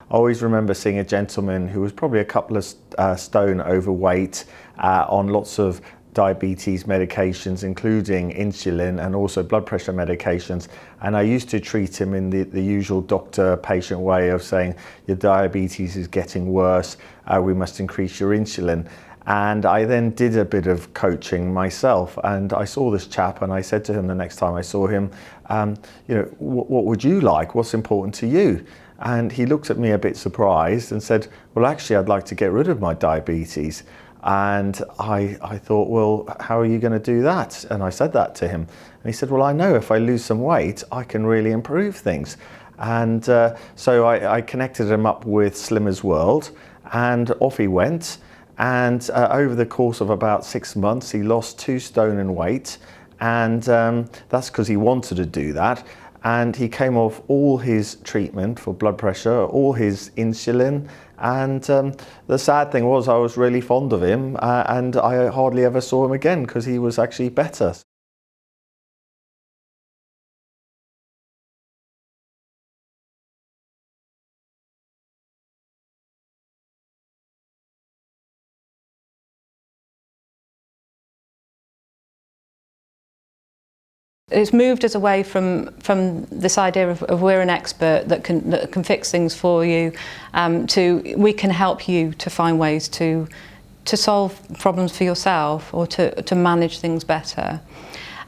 I always remember seeing a gentleman who was probably a couple of stone overweight on lots of diabetes medications, including insulin and also blood pressure medications. And I used to treat him in the usual doctor-patient way of saying, your diabetes is getting worse, we must increase your insulin. And I then did a bit of coaching myself, and I saw this chap and I said to him the next time I saw him, what would you like? What's important to you? And he looked at me a bit surprised and said, well, actually, I'd like to get rid of my diabetes. And I thought, well, how are you going to do that? And I said that to him. And he said, well, I know if I lose some weight, I can really improve things. And so I connected him up with Slimmer's World, and off he went. And over the course of about 6 months, he lost 2 stone in weight. And that's because he wanted to do that. And he came off all his treatment for blood pressure, all his insulin. And the sad thing was I was really fond of him and I hardly ever saw him again because he was actually better. It's moved us away from this idea of we're an expert that can fix things for you, to we can help you to find ways to solve problems for yourself or to manage things better.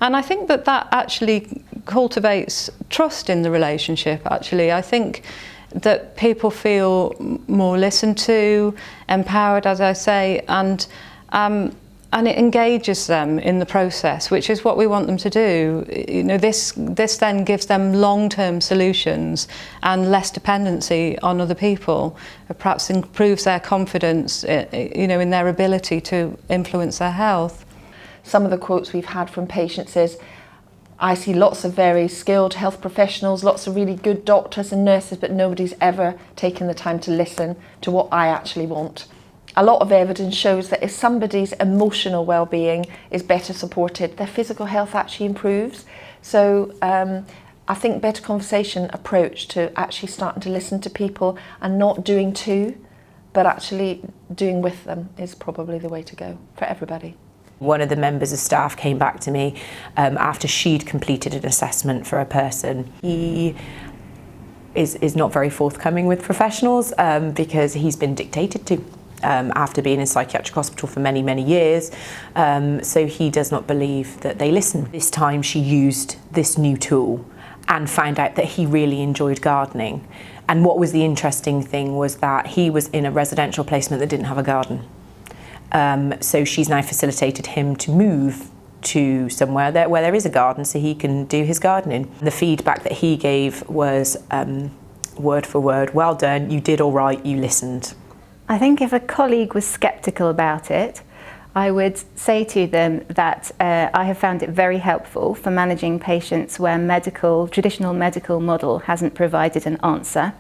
And I think that actually cultivates trust in the relationship, actually. I think that people feel more listened to, empowered, as I say, and it engages them in the process, which is what we want them to do. This then gives them long-term solutions and less dependency on other people. It perhaps improves their confidence, in their ability to influence their health. Some of the quotes we've had from patients is, I see lots of very skilled health professionals, lots of really good doctors and nurses, but nobody's ever taken the time to listen to what I actually want. A lot of evidence shows that if somebody's emotional well-being is better supported, their physical health actually improves. So I think better conversation approach to actually starting to listen to people and not doing to, but actually doing with them is probably the way to go for everybody. One of the members of staff came back to me after she'd completed an assessment for a person. He is not very forthcoming with professionals because he's been dictated to. After being in psychiatric hospital for many, many years. So he does not believe that they listen. This time she used this new tool and found out that he really enjoyed gardening. And what was the interesting thing was that he was in a residential placement that didn't have a garden. So she's now facilitated him to move to somewhere where there is a garden so he can do his gardening. The feedback that he gave was word for word, well done, you did all right, you listened. I think if a colleague was sceptical about it, I would say to them that I have found it very helpful for managing patients where traditional medical model hasn't provided an answer,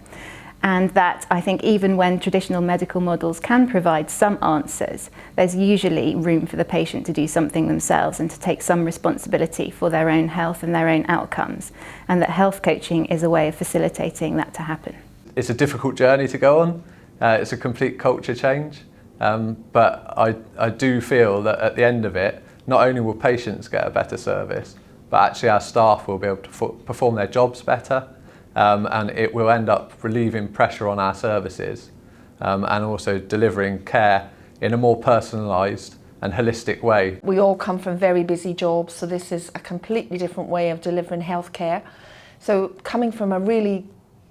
and that I think even when traditional medical models can provide some answers, there's usually room for the patient to do something themselves and to take some responsibility for their own health and their own outcomes, and that health coaching is a way of facilitating that to happen. It's a difficult journey to go on. It's a complete culture change, but I do feel that at the end of it, not only will patients get a better service, but actually our staff will be able to perform their jobs better, and it will end up relieving pressure on our services and also delivering care in a more personalised and holistic way. We all come from very busy jobs, so this is a completely different way of delivering healthcare. So coming from a really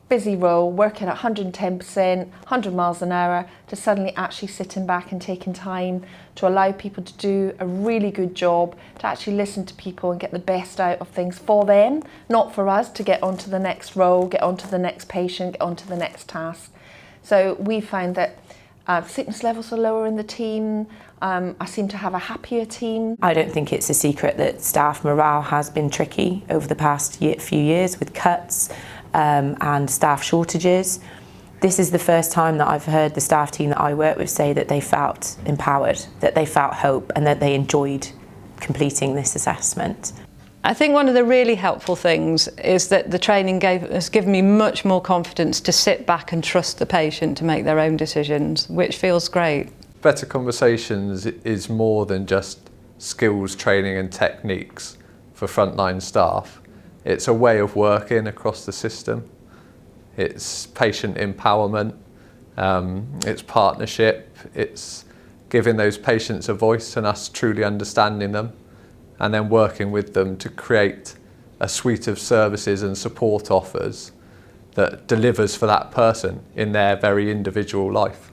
busy role, working at 110%, 100 miles an hour, to suddenly actually sitting back and taking time to allow people to do a really good job, to actually listen to people and get the best out of things for them, not for us to get onto the next role, get onto the next patient, get onto the next task. So we find that sickness levels are lower in the team. I seem to have a happier team. I don't think it's a secret that staff morale has been tricky over the past few years with cuts and staff shortages. This is the first time that I've heard the staff team that I work with say that they felt empowered, that they felt hope, and that they enjoyed completing this assessment. I think one of the really helpful things is that the training has given me much more confidence to sit back and trust the patient to make their own decisions, which feels great. Better Conversations is more than just skills training and techniques for frontline staff. It's a way of working across the system. It's patient empowerment, it's partnership, it's giving those patients a voice and us truly understanding them, and then working with them to create a suite of services and support offers that delivers for that person in their very individual life.